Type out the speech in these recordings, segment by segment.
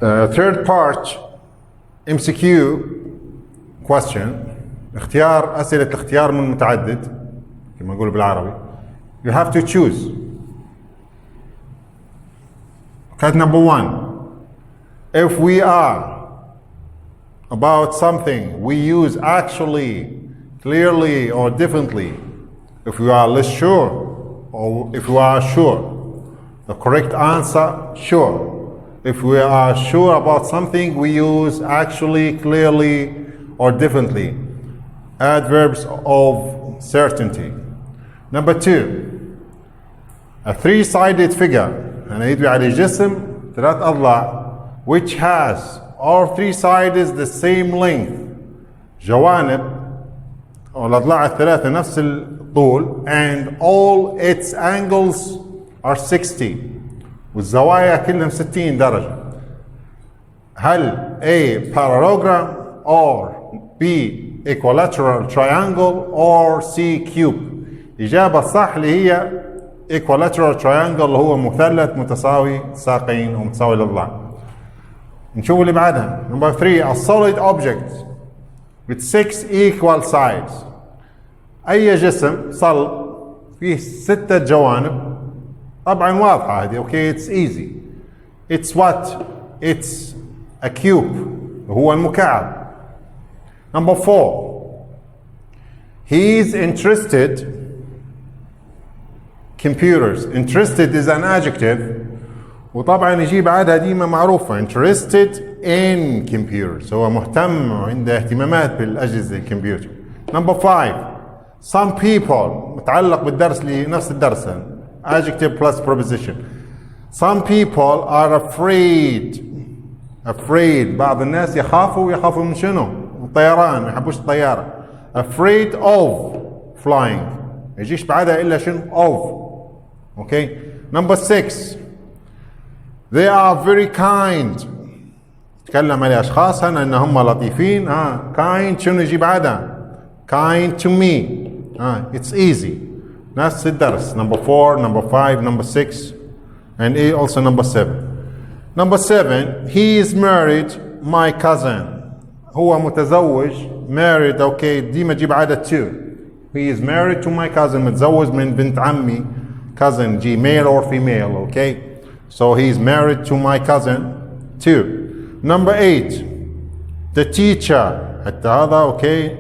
Third part MCQ question. أسئلة الاختيار من متعدد كما نقول بالعربي. You have to choose. Cut number 1. If we are about something, we use actually, clearly, or differently. If we are less sure, or if we are sure. The correct answer, sure. If we are sure about something, we use actually, clearly, or differently. Adverbs of certainty. Number 2. A three-sided figure. أنا يدوي على جسم 3 أضلاع which has all 3 sides the same length. جوانب أو الأضلاع الثلاثة نفس الطول and all its angles are 60. والزوايا كلهم 60 درجة. هل A parallelogram or B equilateral triangle or C cube؟ إجابة الصح اللي هي equilateral triangle اللي هو مثلث متساوي ساقين ومتساوي الأضلاع. نشوف اللي بعدها. Number 3. A solid object with 6 equal sides. أي جسم صلب فيه 6 جوانب. طبعا واضحة هذه. Okay, it's easy. It's what? It's a cube. هو المكعب. Number 4. He's interested. Computers. Interested is an adjective. وطبعا يجي بعدها ديما معروفة. Interested in computers. هو مهتم وعنده اهتمامات بالأجهزة الكمبيوتر. Number 5. Some people. متعلق بالدرس لنفس الدرس. Adjective plus preposition. Some people are afraid. Afraid. بعض الناس يخافوا من شنو؟ الطيران. ما يحبوش الطيارة. Afraid of flying. ما يجيش بعدها إلا شنو؟ of. Okay. Number 6. They are very kind. تكلم على أشخاص هنا إنهم لطيفين. kind شنو يجي بعدها؟ kind to me. It's easy. نفس الدرس. Number 4, number 5, number 6, and also number 7. Number 7. He is married my cousin. هو متزوج. married. Okay. ديما تجيب عدد 2. He is married to my cousin. متزوج من بنت عمي. cousin G, male or female. Okay. So he is married to my cousin too. Number 8. The teacher. حتى هذا. Okay.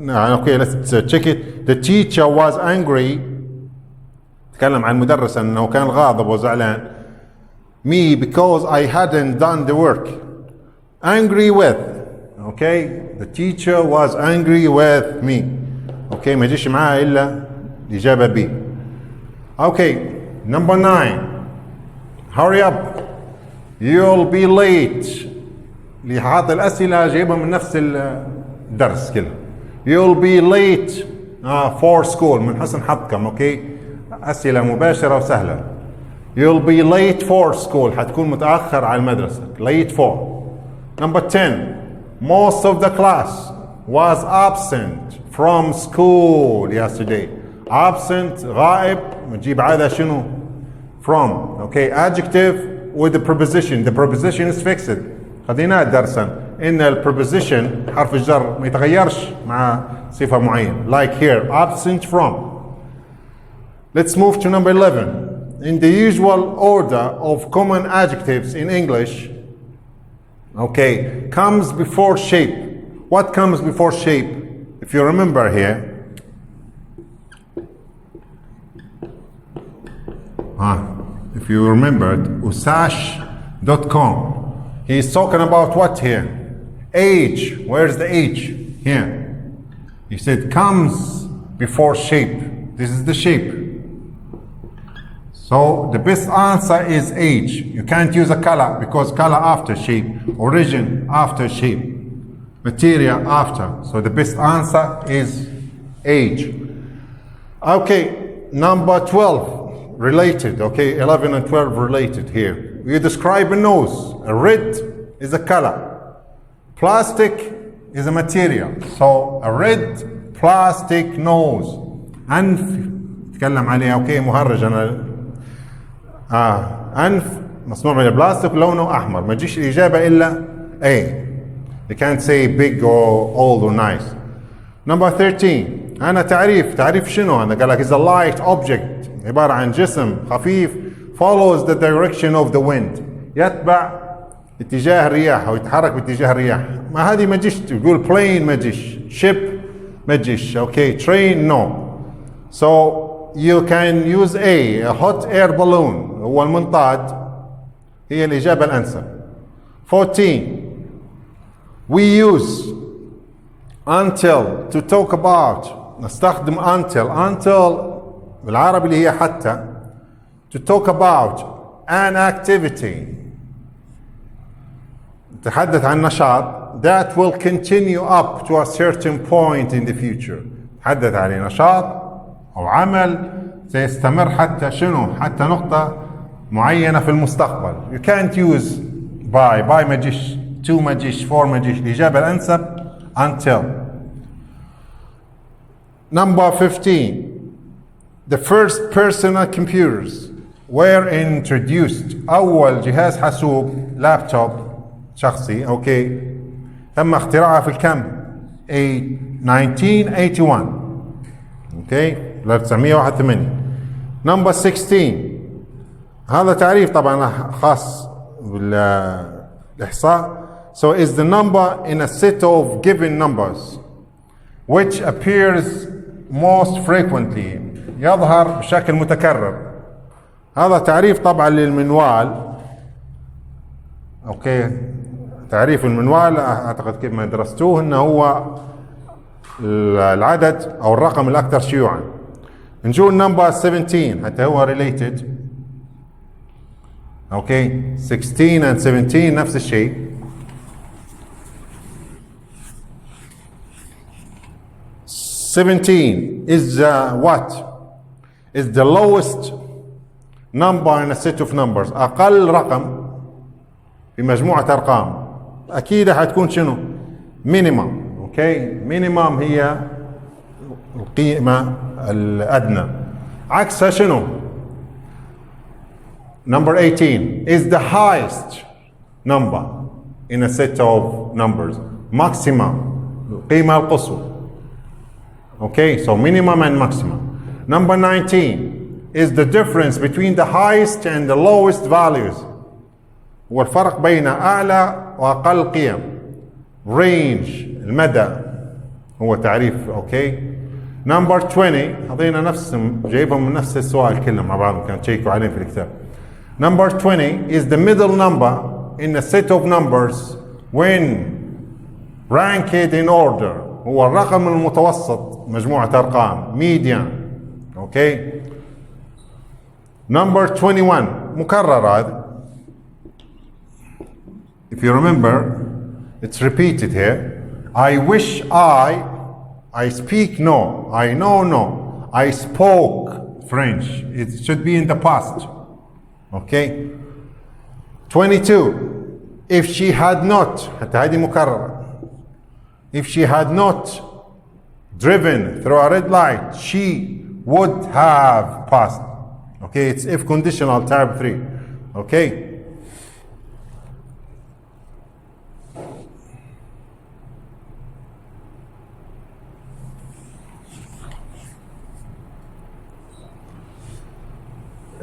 Okay, let's check it. The teacher was angry. تكلم عن مدرس انه كان غاضب وزعلان. Me because I hadn't done the work. Angry with. Okay. The teacher was angry with me. Okay. ما يجيش معاه الا الإجابة B. Okay. Number 9. Hurry up. You'll be late. اللي حاط الأسئلة جايبها من نفس الدرس كله. You'll be late for school. من حسن حظكم. Okay. أسئلة مباشرة وسهلة. You'll be late for school. حتكون متأخر على المدرسة. Late for. Number 10. Most of the class was absent from school yesterday. Absent غائب نجيب عادة شنو؟ from. Okay. Adjective with the preposition. The preposition is fixed. خديناه درسا إن الpreposition حرف الجر ما يتغيرش مع صفة معينة. Like here. Absent from. Let's move to number 11. In the usual order of common adjectives in English. Okay. Comes before shape. What comes before shape? If you remember here. If you remembered, usash.com. He's talking about what here? Age. Where's the age? Here. He said comes before shape. This is the shape. So the best answer is age. You can't use a color because color after shape. Origin after shape. Material after. So the best answer is age. Okay. Number 12. Related. Okay. 11 and 12 related here. You describe a nose. A red is a color. Plastic is a material. So a red plastic nose. أنف تكلم عليه. Okay. مهرج أنا. أنف مصنوع من البلاستيك لونه أحمر، ما تجيش الإجابة إلا A. You can't say big or old or nice. Number 13. أنا تعريف شنو هذا؟ قال لك is a light object، عبارة عن جسم خفيف follows the direction of the wind، يتبع اتجاه الرياح أو يتحرك باتجاه الرياح. ما هذه ما تجيش تقول plane، ما تجيش ship، ما تجيش okay train no. So you can use a hot air balloon، هو المنطاد، هي الإجابة الأنسب. 14. We use until to talk about، نستخدم until بالعربي اللي هي حتى، to talk about an activity، نتحدث عن نشاط that will continue up to a certain point in the future، نتحدث عن نشاط أو عمل سيستمر حتى شنو؟ حتى نقطة معينة في المستقبل. You can't use by ما تجيش، to ما تجيش، for ما تجيش، الإجابة الأنسب until. Number 15. The first personal computers were introduced. أول جهاز حاسوب لابتوب شخصي أوكي تم اختراعها في الكم؟ 1981 أوكي 1981. Number 16. هذا تعريف طبعا خاص بالإحصاء. So is the number in a set of given numbers which appears most frequently، يظهر بشكل متكرر. هذا تعريف طبعا للمنوال اوكي. تعريف المنوال اعتقد كيف ما درستوه انه هو العدد او الرقم الاكثر شيوعا. نجول نمبر 17 حتى هو related اوكي. 16 and 17 نفس الشيء. 17 is what? Is the lowest number in a set of numbers. أقل رقم في مجموعة أرقام. أكيد حتكون شنو؟ minimum. أوكي. minimum هي القيمة الأدنى. عكسها شنو؟ Number 18 is the highest number in a set of numbers. Maximum. القيمة القصوى. Okay, so minimum and maximum. Number 19 is the difference between the highest and the lowest values. هو الفرق بين أعلى وأقل قيم. Range المدى هو تعريف okay. Number 20 هذين نفسهم جايبهم من نفس السؤال كلهم مع بعضهم كان تشيكوا عليهم في الكتاب. Number 20 is the middle number in a set of numbers when ranked in order. هو الرقم المتوسط مجموعة أرقام median. Okay. Number 21 مكرر هذا. If you remember, it's repeated here. I wish I speak no, I know no, I spoke French. It should be in the past. Okay. 22. If she had not, حتى هذه مكررة. If she had not driven through a red light, she would have passed. Okay, it's if conditional type 3. Okay.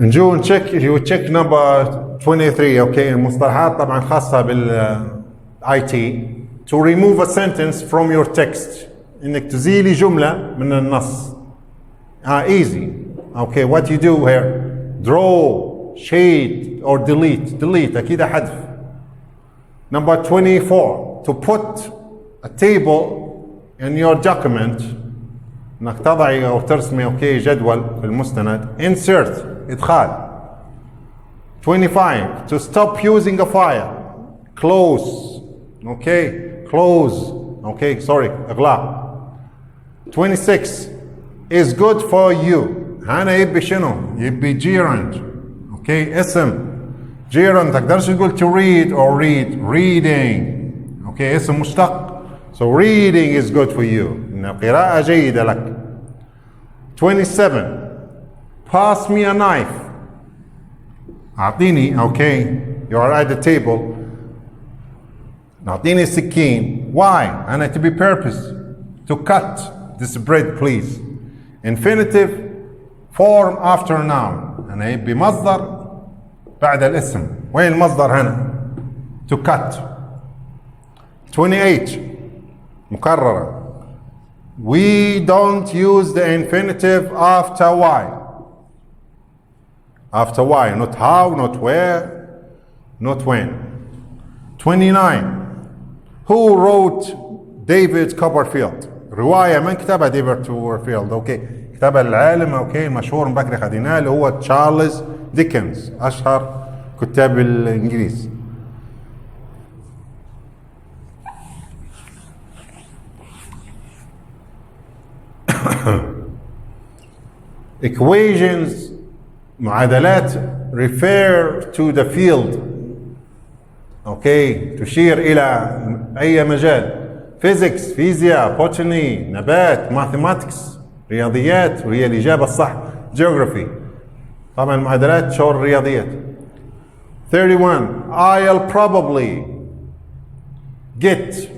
نجو نشيك number 23. اوكي المصطلحات طبعا خاصة بالاي تي. To remove a sentence from your text. انك تزيلي جملة من النص. Easy. Okay, what you do here? Draw, shade or delete. Delete اكيد حذف. Number 24. To put a table in your document. انك تضعي او ترسمي اوكي جدول في المستند. Insert إدخال. 25. To stop using a file. Close. Okay. Close. Okay. Sorry. إغلاق. 26. Is good for you. هنا يبي شنو؟ يبي gerund. Okay. اسم. gerund تقدرش تقول to read or read. Reading. Okay. اسم مشتق. So reading is good for you. إن القراءة جيدة لك. 27. Pass me a knife. أعطيني okay you are at the table أعطيني السكين. why أنا to be purpose to cut this bread please. infinitive form after noun أنا يبي مصدر بعد الاسم. وين المصدر هنا؟ to cut. 28 مكررة. we don't use the infinitive after why. After why, not how, not where, not when. 29 who wrote David Copperfield. رواية من كتبها ديفيد كوبرفيلد؟ اوكي كتبها العالم اوكي المشهور مبكر خديناه اللي هو تشارلز ديكنز اشهر كتاب الانجليز. equations معادلات refer to the field اوكي تشير الى اي مجال. physics فيزياء botany نبات mathematics رياضيات وهي الاجابه الصح. geography طبعا المعادلات شغل الرياضيات. 31 I'll probably get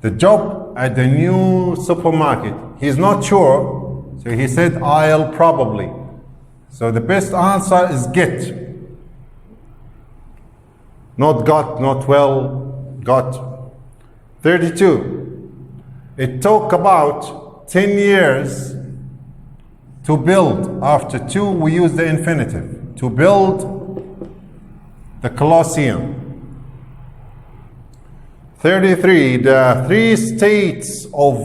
the job at the new supermarket. He's not sure, so he said I'll probably. So the best answer is get. Not got, not well, got. 32 it took about 10 years to build. After 2 we use the infinitive. To build the Colosseum. 33 the 3 states of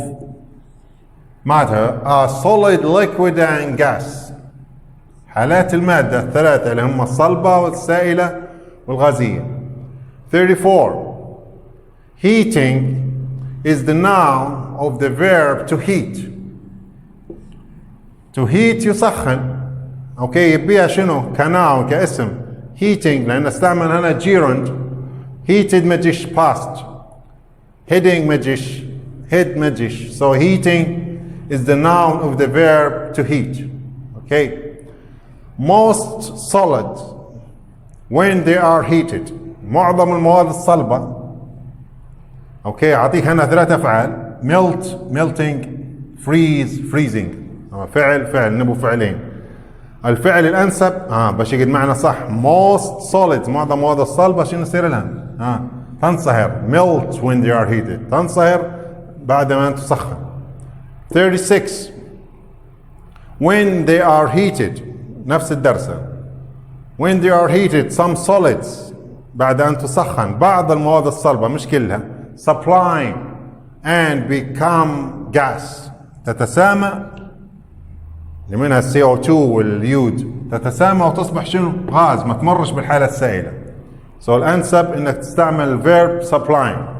matter are solid, liquid and gas. حالات المادة الثلاثة اللي هم الصلبة والسائلة والغازية. 34 heating is the noun of the verb to heat. to heat يسخن اوكي يبيها شنو كناون كاسم heating لان استعمل هنا gerund. heated ما تجيش past, heading ما تجيش, head ما تجيش. so heating is the noun of the verb to heat. okay most solid when they are heated. معظم المواد الصلبة اوكي اعطيك هنا 3 افعال melt melting freeze freezing. فعل نبو فعلين. الفعل الانسب باش يقعد معنا صح most solid معظم المواد الصلبة شنو يصير لها؟ تنصهر melt when they are heated تنصهر بعد ما تسخن. 36 when they are heated نفس الدرسة. when they are heated some solids بعد أن تسخن بعض المواد الصلبة مش كلها supply and become gas تتسامى اللي منها CO2 واليود تتسامى وتصبح شنو؟ غاز ما تمرش بالحالة السائلة. so الأنسب إنك تستعمل verb supplying.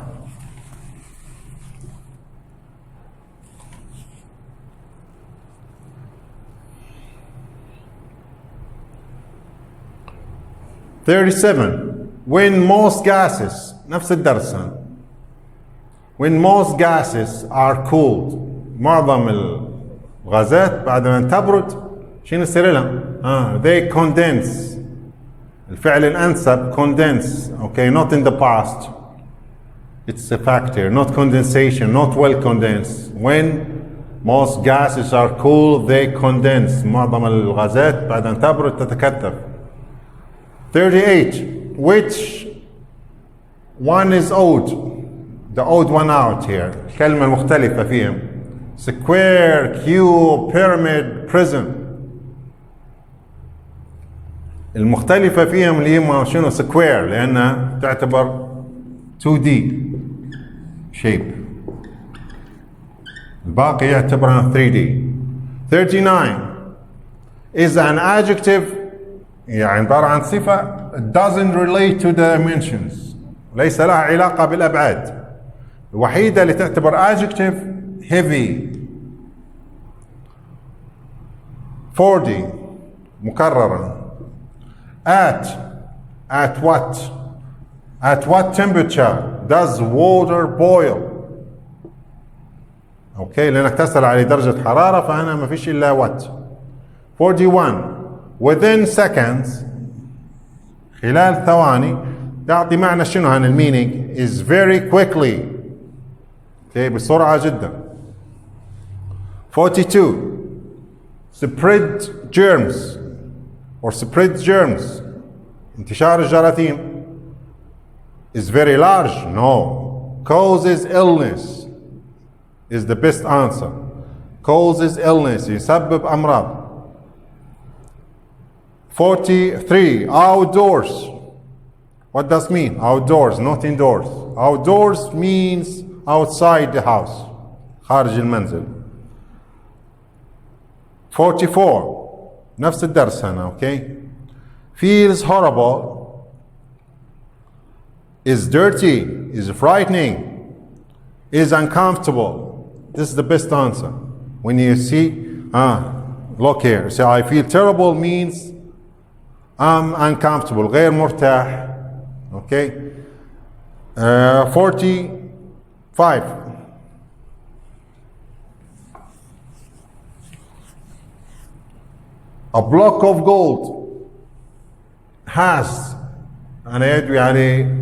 when most gases نفس الدرس when most gases are cooled معظم الغازات بعد ما تبرد شنو يصير لها؟ they condense. الفعل الأنسب condense okay not in the past it's a factor not condensation not well condensed. when most gases are cooled they condense معظم الغازات بعد أن تبرد تتكثف. 38 which one is odd the odd one out here الكلمة المختلفة فيهم square cube pyramid prism. المختلفة فيهم اللي هم شنو square لأنها تعتبر 2D shape الباقي يعتبرها 3D. 39 is an adjective يعني عبارة عن صفة doesn't relate to the dimensions ليس لها علاقة بالأبعاد. الوحيدة اللي تعتبر adjective heavy. 40 مكررة at what temperature does water boil. اوكي لانك تسأل على درجة حرارة فهنا ما فيش الا what. 41 within seconds خلال ثواني تعطي معنى شنو هان المينينج is very quickly okay بسرعة جدا. 42 spread germs or spread germs انتشار الجراثيم is very large. No. Causes illness is the best answer. Causes illness يسبب أمراض. 43 outdoors. What does mean? Outdoors, not indoors. Outdoors means outside the house, خارج المنزل. 44 نفس الدرس هنا. Okay. Feels horrible is dirty, is frightening, is uncomfortable. This is the best answer. When you see, look here. So I feel terrible means I'm uncomfortable, غير مرتاح. Okay. 45. A block of gold has أنا يدوي عليه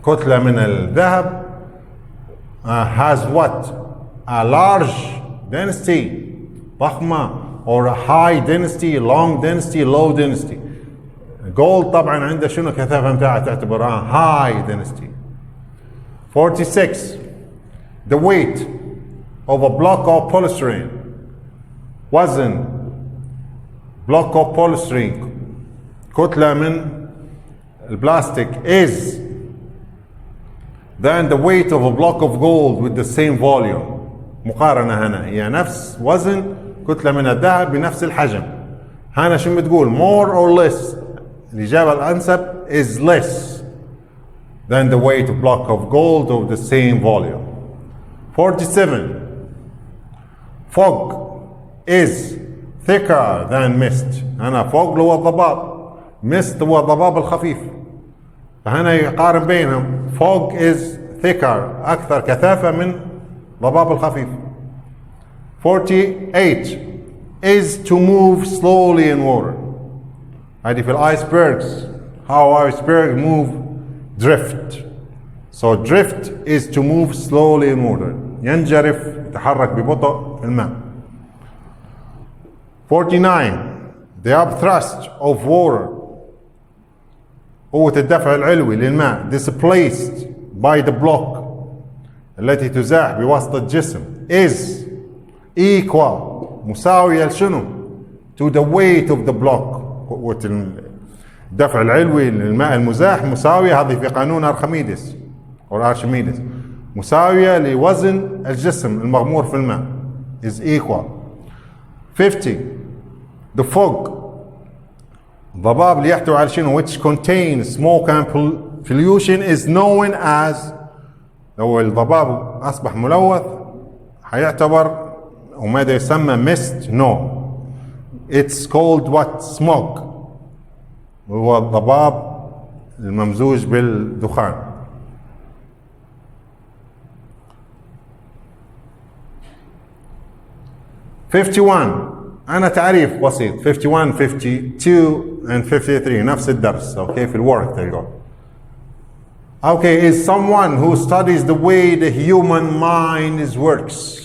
كتلة من الذهب has what? A large density ضخمة or a high density, long density, low density. gold طبعا عنده شنو كثافة متاعها تعتبرها high density. 46 the weight of a block of polystyrene وزن block of polystyrene كتلة من البلاستيك is than the weight of a block of gold with the same volume. مقارنة هنا هي نفس وزن كتلة من الذهب بنفس الحجم. هنا شو بتقول more or less؟ الإجابة الأنسب is less than the weight of block of gold of the same volume. 47 fog is thicker than mist. هنا fog هو الضباب، mist هو الضباب الخفيف. فهنا يقارن بينهم fog is thicker أكثر كثافة من ضباب الخفيف. 48 is to move slowly in water. هذه في icebergs. How icebergs move drift. So drift is to move slowly in water. ينجرف يتحرك ببطء في الماء. 49 the upthrust of water قوة الدفع العلوي للماء displaced by the block التي تزاح بواسطة الجسم is equal مساوية لشنو؟ to the weight of the block. قوة الدفع العلوي للماء المزاح مساوية، هذه في قانون أرخميدس أو أرشميدس، مساوية لوزن الجسم المغمور في الماء is equal. 50 the fog ضباب اللي يحتوي على شنو which contains smoke and pollution is known as. لو الضباب أصبح ملوث حيعتبر وماذا يسمى mist. No, it's called what? smoke. هو الضباب الممزوج بالدخان. 51 أنا تعريف بسيط. 51 52 and 53 نفس الدرس. Okay في الورك تلقوا. Okay, is someone who studies the way the human mind works.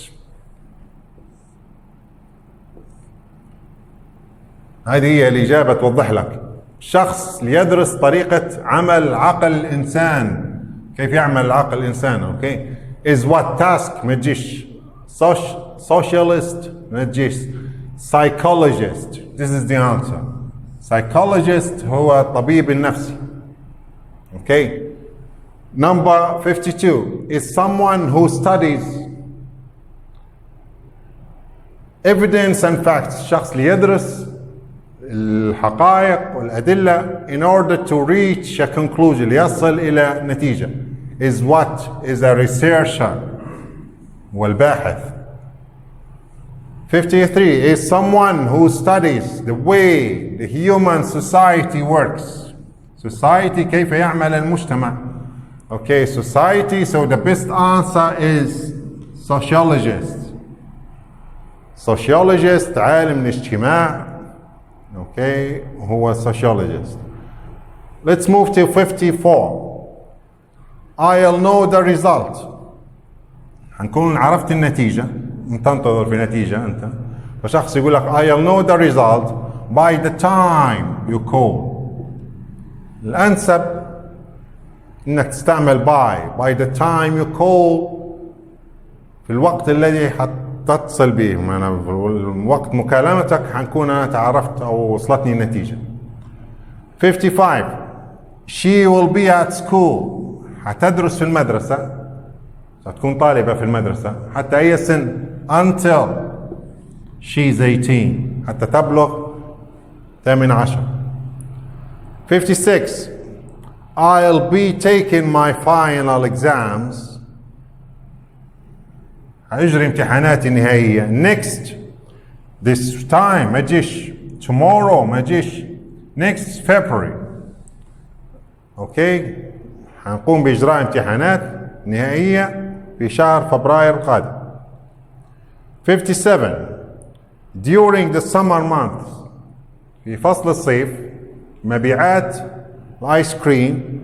هذه هي الإجابة توضح لك. شخص ليدرس طريقة عمل عقل الإنسان، كيف يعمل عقل الإنسان. Okay, is what task ما تجيش. Socialist ما تجيش. Psychologist. This is the answer. Psychologist هو الطبيب النفسي. Okay. Number 52 is someone who studies evidence and facts. شخص ليدرس الحقائق والأدلة in order to reach a conclusion ليصل إلى نتيجة. Is what? Is a researcher والباحث. 53 is someone who studies the way the human society works. Society كيف يعمل المجتمع. Okay, society, so the best answer is sociologist. Sociologist عالم الاجتماع Okay, هو sociologist. Let's move to 54. I'll know the result. هنكون عرفت النتيجة، انت تنتظر في نتيجة انت، فشخص يقول لك I'll know the result by the time you call. الأنسب انك تستعمل by the time you call في الوقت الذي حتتصل به، وقت مكالمتك حنكون انا تعرفت او وصلتني النتيجة. 55. She will be at school. حتدرس في المدرسة، ستكون طالبة في المدرسة حتى أي سن until she's 18 حتى تبلغ 18. 56. I'll be taking my final exams. هأجري امتحاناتي النهائية next this time ما تجيش tomorrow ما تجيش next February. اوكي، حنقوم بإجراء امتحانات نهائية في شهر فبراير القادم. 57. During the summer months. في فصل الصيف مبيعات الآيس كريم.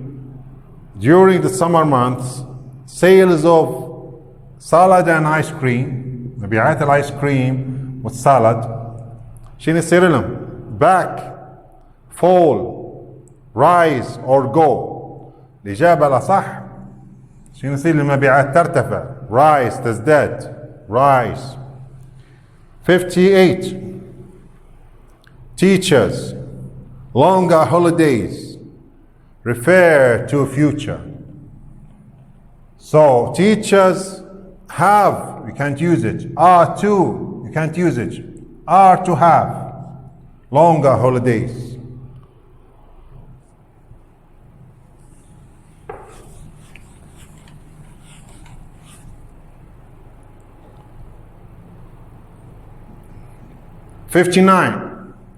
During the summer months sales of salad and ice cream. مبيعات الآيس كريم والسالاد شنو يصير لهم؟ back, fall, rise or go. الإجابة الأصح شنو يصير للمبيعات؟ ترتفع. rise تزداد. rise. 58. Teachers longer holidays refer to future. So teachers have, you can't use it. Are to, you can't use it. Are to have longer holidays.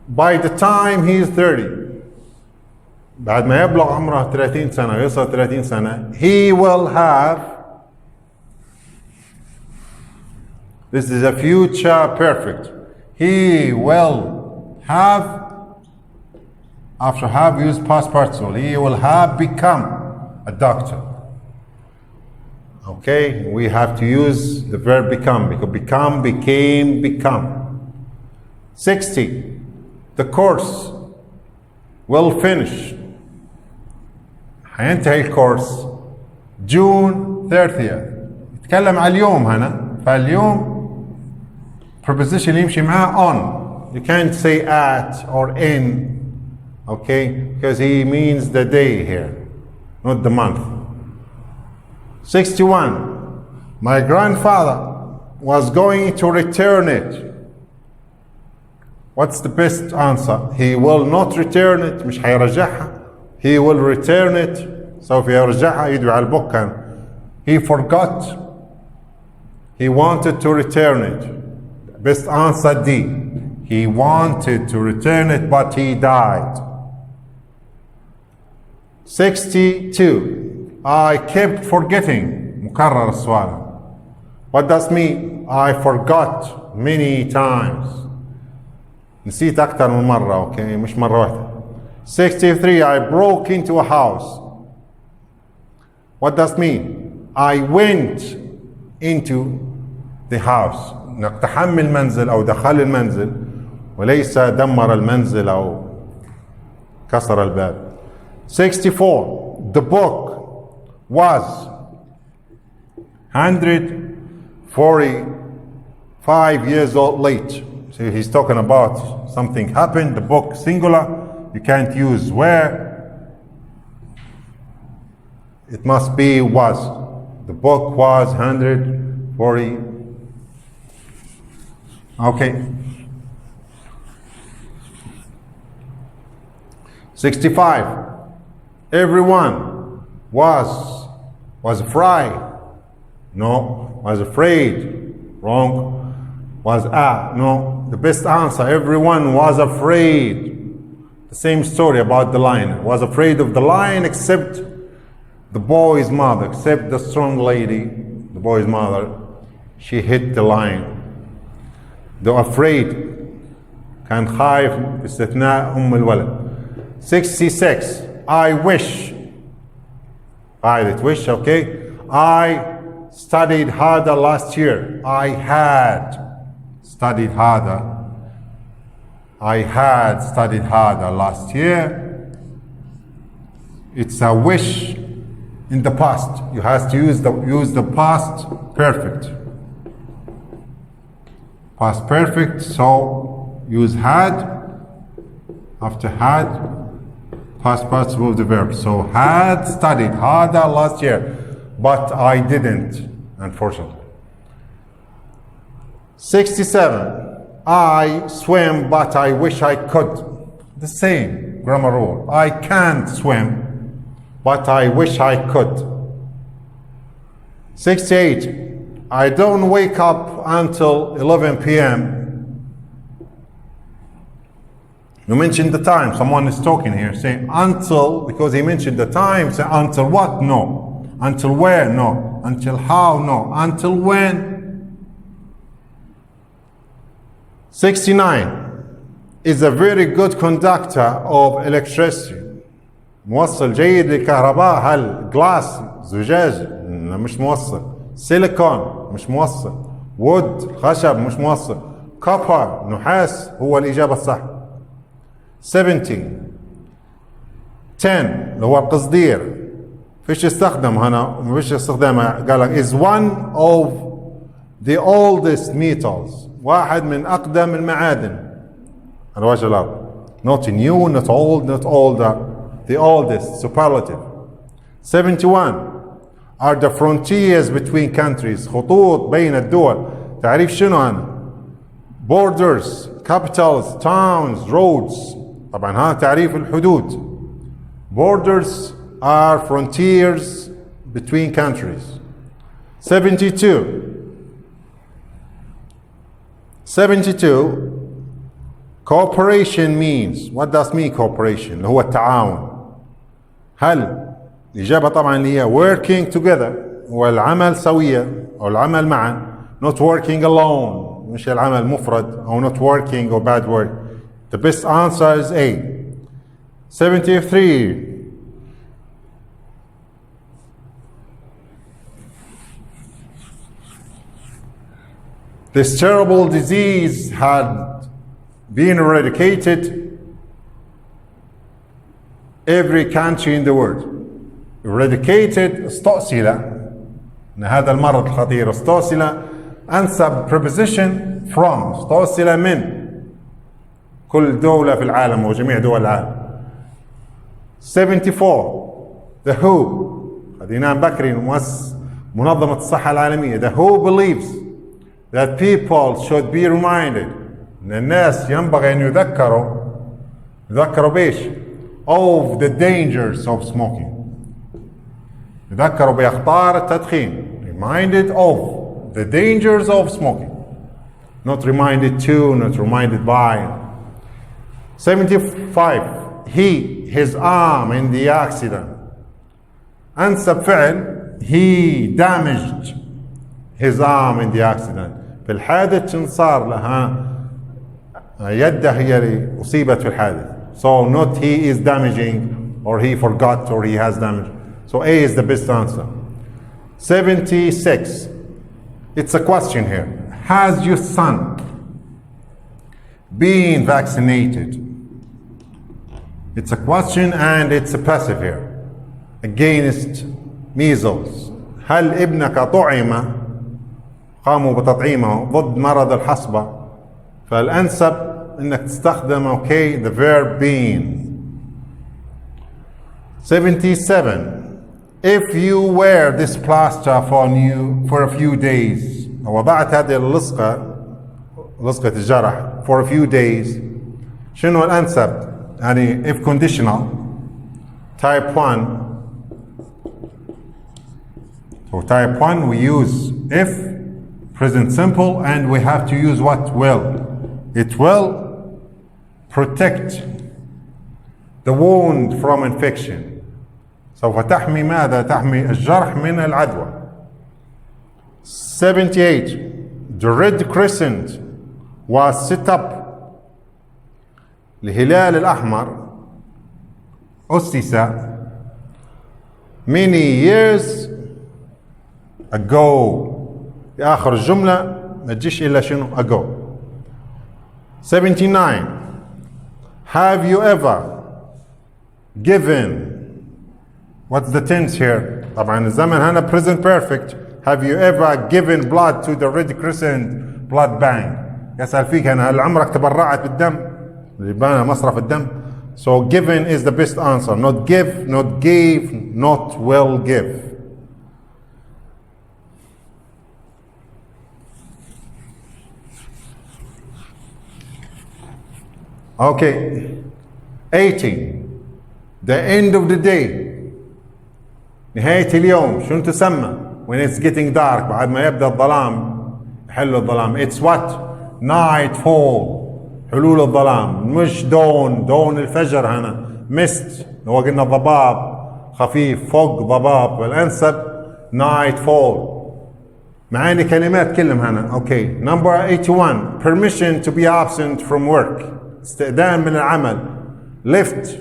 By the time he is 30. بعد ما يبلغ عمره 30 سنة ويصل 30 سنة he will have. This is a future perfect. He will have. After have use past participle. He will have become a doctor. Okay, we have to use the verb become because become, became, become. 60. The course will finish. حينتهي الكورس June 30th. يتكلم على اليوم هنا، فاليوم preposition يمشي معاه on. You can't say at or in, okay, because he means the day here, not the month. 61. My grandfather was going to return it. What's the best answer? He will not return it. مش حيرجعها. He will return it. سوف يرجعها. يدعو على البوك كان. He forgot. He wanted to return it. Best answer D. He wanted to return it but he died. 62. I kept forgetting. مكرر السؤال. What does mean? I forgot many times. نسيت أكثر من مرة. أوكي، مش مرة واحدة. 63. I broke into a house. What does mean? I went into the house. نقتحم المنزل أو دخل المنزل وليس دمر المنزل أو كسر الباب. 64. The book was 145 years old late. So he's talking about something happened. The book singular. You can't use where. It must be was. The book was 140. Okay. 65. Everyone was afraid. No. Was afraid. Wrong. Was no. The best answer. Everyone was afraid. The same story about the lion. Was afraid of the lion except the boy's mother, except the strong lady, the boy's mother. She hit the lion. They're afraid. كان خايف باستثناء الولد. 66 I wish قاعدة wish okay I studied harder last year. I had studied harder last year. It's a wish in the past. You have to use the past perfect. Past perfect, so use had after had, past participle of the verb. So had studied harder last year, but I didn't, unfortunately. 67 I swim, but I wish I could. The same grammar rule. I can't swim, but I wish I could. 68 I don't wake up until 11 p.m. You mentioned the time. Someone is talking here saying until, because he mentioned the time. Say until what? No. Until where? No. Until how? No. Until when? 69 is a very good conductor of electricity. موصل جيد للكهرباء. هل glass زجاج؟ مش موصل. سيليكون مش موصل. وود خشب مش موصل. كوبر نحاس هو الإجابة الصح. 70 10 اللي هو القصدير فيش يستخدم هنا مش يستخدمها. قال لك is one of the oldest metals. واحد من أقدم المعادن على وجه الأرض. not new, not old, not older. The oldest, superlative. 71 are the frontiers between countries. خطوط بين الدول. تعريف شنو هنا؟ borders, capitals, towns, roads. طبعا هذا تعريف الحدود. Borders are frontiers between countries. 72 cooperation means. What does mean cooperation? اللي هو التعاون. هل الإجابة طبعا اللي هي working together هو العمل سويا أو العمل معا. not working alone مش العمل مفرد أو not working or bad work. The best answer is A. 73 this terrible disease had been eradicated every country in the world. Eradicated استؤصل ان هذا المرض الخطير. استؤصل انسب preposition from. استؤصل من كل دولة في العالم وجميع دول العالم. 74 the WHO خلينا بكري منظمة الصحة العالمية. The WHO believes that people should be reminded ان الناس ينبغي ان يذكروا بيش of the dangers of smoking. يذكروا بأخطار التدخين. Reminded of the dangers of smoking. Not reminded to, not reminded by. 75 his arm in the accident. أنسب فعل he damaged his arm in the accident. في الحادث شن صار لها يده هي اللي أصيبت في الحادث. So not he is damaging or he forgot or he has damaged. So A is the best answer. 76 it's a question here. Has your son been vaccinated? It's a question and it's a passive here. Against measles. هل ابنك طعم قاموا بتطعيمه ضد مرض الحصبة؟ فالأنسب انك تستخدم okay the verb been. 77 if you wear this plaster for a few days. وضعت هذه لصقة الجرح for a few days. شنو الأنسب؟ يعني if conditional type 1. So type 1 we use if present simple and we have to use what? Will. It will protect the wound from infection. سوف تحمي ماذا؟ تحمي الجرح من العدوى. 78 the Red Crescent was set up الهلال الأحمر أسس many years ago. في آخر الجملة ما تجيش إلا شنو ago. 79. Have you ever given, what's the tense here? طبعا الزمن هنا present perfect. Have you ever given blood to the Red Crescent blood bank? يسأل فيك أنا هل عمرك تبرعت بالدم لبناء مصرف الدم؟ So given is the best answer. Not give, not gave, not will give. Okay. 80. The end of the day. نهاية اليوم شنو تسمى؟ When it's getting dark, بعد ما يبدأ الظلام يحل الظلام. It's what? Nightfall. حلول الظلام. مش دون الفجر هنا. mist هو قلنا ضباب خفيف فوق ضباب والأنسب nightfall. معاني كلمات كلهم هنا. Okay. Number 81. Permission to be absent from work. استئذان من العمل. lift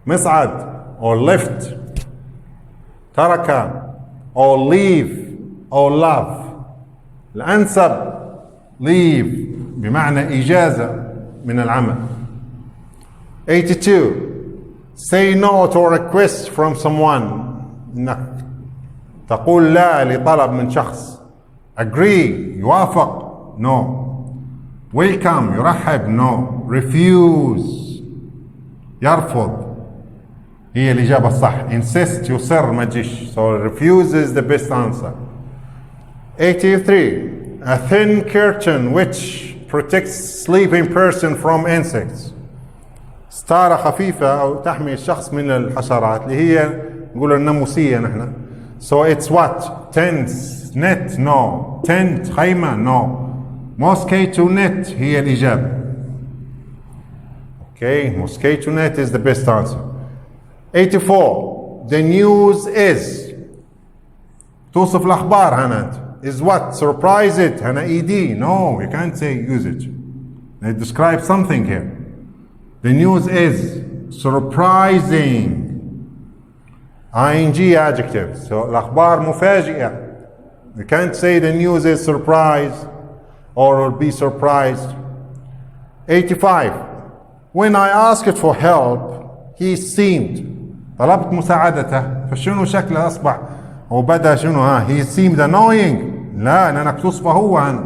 مصعد or lift. ترك or leave or love. الأنسب leave بمعنى إجازة من العمل. 82. Say no to a request from someone. إنك تقول لا لطلب من شخص. Agree يوافق no. Welcome يرحب no. Refuse يرفض هي الإجابة الصح. Insist يصر ما تجيش. So refuse is the best answer. 83. A thin curtain which protects sleeping person from insects. ستارة خفيفة أو تحمي الشخص من الحشرات اللي هي نقول الناموسية نحن. So it's what? Tent, net, no. Tent, خيمة, no. Mosquito net هي الإجابة. Okay, mosquito net is the best answer. 84. The news is. توصف الأخبار هنا. Is what? Surprise it. هنا ED. No, you can't say use it. They describe something here. The news is surprising. ING adjective. So الأخبار مفاجئة. You can't say the news is surprise or will be surprised. 85. When I asked for help, he seemed. طلبت مساعدته فشنو شكله أصبح وبدأ شنو he seemed annoying. لا لأنك توصفه هو هنا.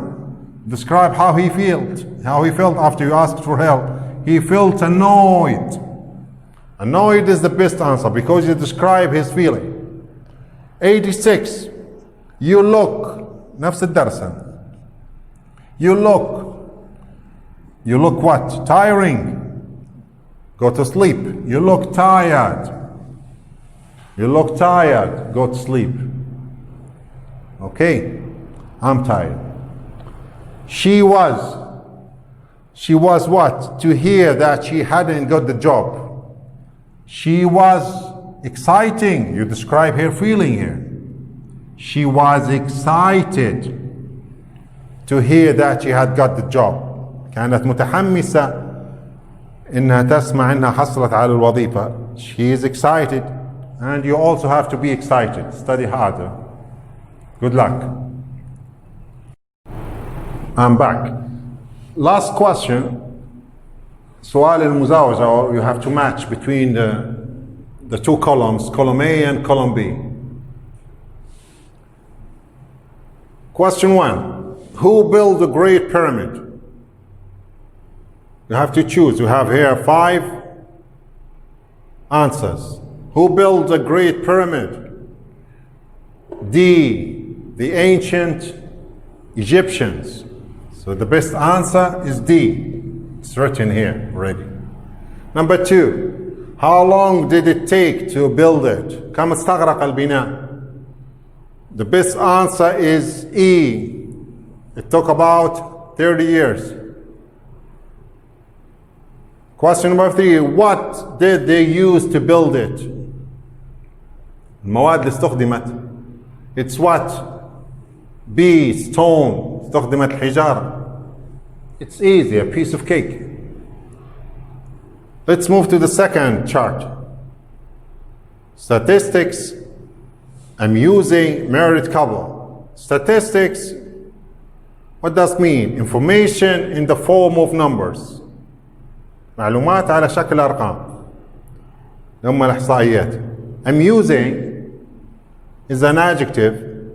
Describe how he felt after you asked for help. He felt annoyed. Annoyed is the best answer because you describe his feeling. 86. You look نفس الدرس. You look what? Tiring. Go to sleep. You look tired. You look tired. Go to sleep. Okay. I'm tired. She was what? To hear that she hadn't got the job. She was exciting. You describe her feeling here. She was excited to hear that she had got the job. كانت متحمسة إنها تسمع إنها حصلت على الوظيفة. She is excited. And you also have to be excited. Study harder. Good luck. I'm back. Last question. سؤال المزاوجة, or you have to match between the two columns, column A and column B. Question 1. Who built the Great Pyramid? You have to choose. You have here 5 answers. Who built the Great Pyramid? D. The ancient Egyptians. So the best answer is D. It's written here already. Number 2. How long did it take to build it? كم استغرق البناء? The best answer is E. It took about 30 years. Question number 3. What did they use to build it? المواد اللي استخدمت. It's what? B. Stone. استخدمت الحجارة. It's easy, a piece of cake. Let's move to the second chart. Statistics, amusing married couple. Statistics, what does it mean? Information in the form of numbers. معلومات على شكل أرقام. هم الإحصائيات. Amusing is an adjective,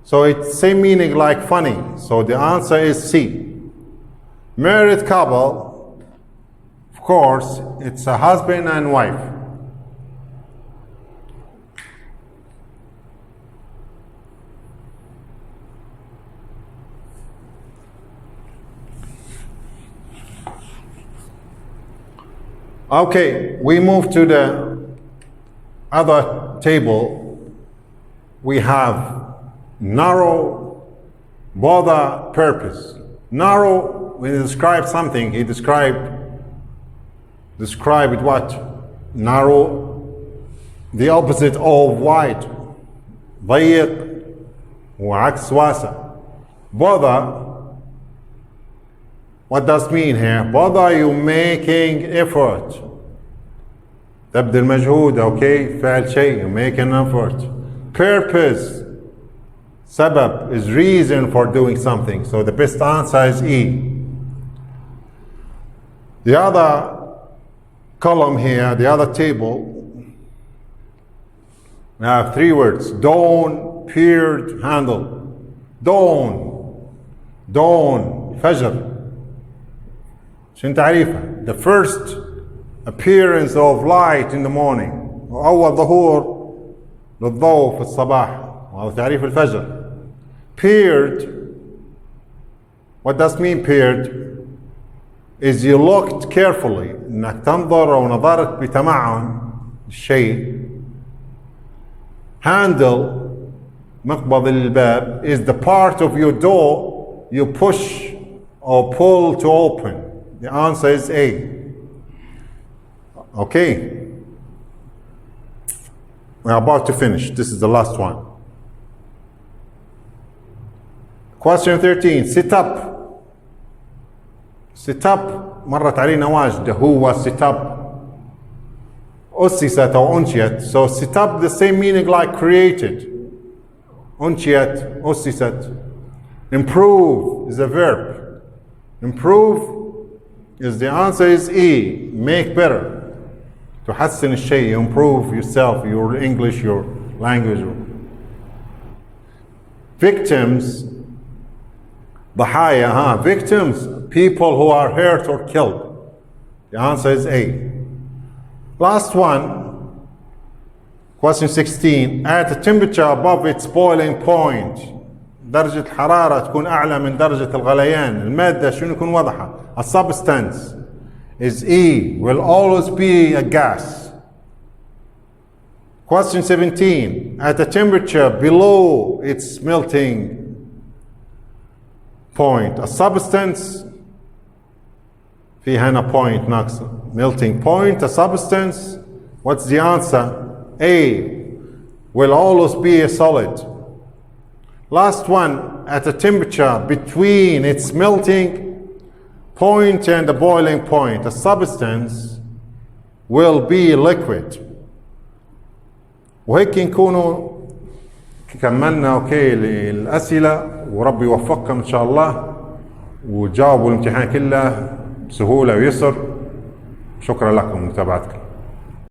so it's same meaning like funny. So the answer is C. Married couple, of course, it's a husband and wife. Okay, we move to the other table. We have narrow, bother, purpose. Narrow, when he describes something, he described what? Narrow, the opposite of wide. ضيق وعكس واسع. Bother, what does it mean here? Bother, you making effort. تبذل مجهود, okay? فعل شيء, you make an effort. Purpose, سبب is reason for doing something. So the best answer is E. The other column here, the other table, we have three words. Dawn, period, handle. Dawn, فجر. شنو تعريفها؟ The first appearance of light in the morning. أول ظهور للضوء في الصباح. وهذا تعريف الفجر. Period, what does mean period? Is you looked carefully. إنك تنظر أو نظرت بتمعن الشيء. Handle, مقبض الباب, is the part of your door you push or pull to open. The answer is A. Okay. We're about to finish. This is the last one. Question 13. Sit up. Sit up مرت علينا واجدة. Who was sit up? أسست أو أنشئت. So sit up, the same meaning like created. أنشئت, أسست. Improve is a verb. Improve is the answer is E. Make better. تحسن الشيء. Improve yourself, your English, your language. Victims, ضحايا, victims, people who are hurt or killed. The answer is A. Last one, question 16. At a temperature above its boiling point. درجة الحرارة تكون أعلى من درجة الغليان. المادة شنو يكون وضعها؟ A substance is E. Will always be a gas. Question 17. At a temperature below its melting point. A substance, في هنا point ناقص melting point. A substance, what's the answer? A. Will always be a solid. Last one, at a temperature between its melting point and the boiling point. A substance will be liquid. وهيك نكونوا كملنا اوكي للأسئلة، وربي يوفقكم ان شاء الله وجاوبوا الامتحان كله بسهولة ويسر. شكرا لكم لمتابعتكم.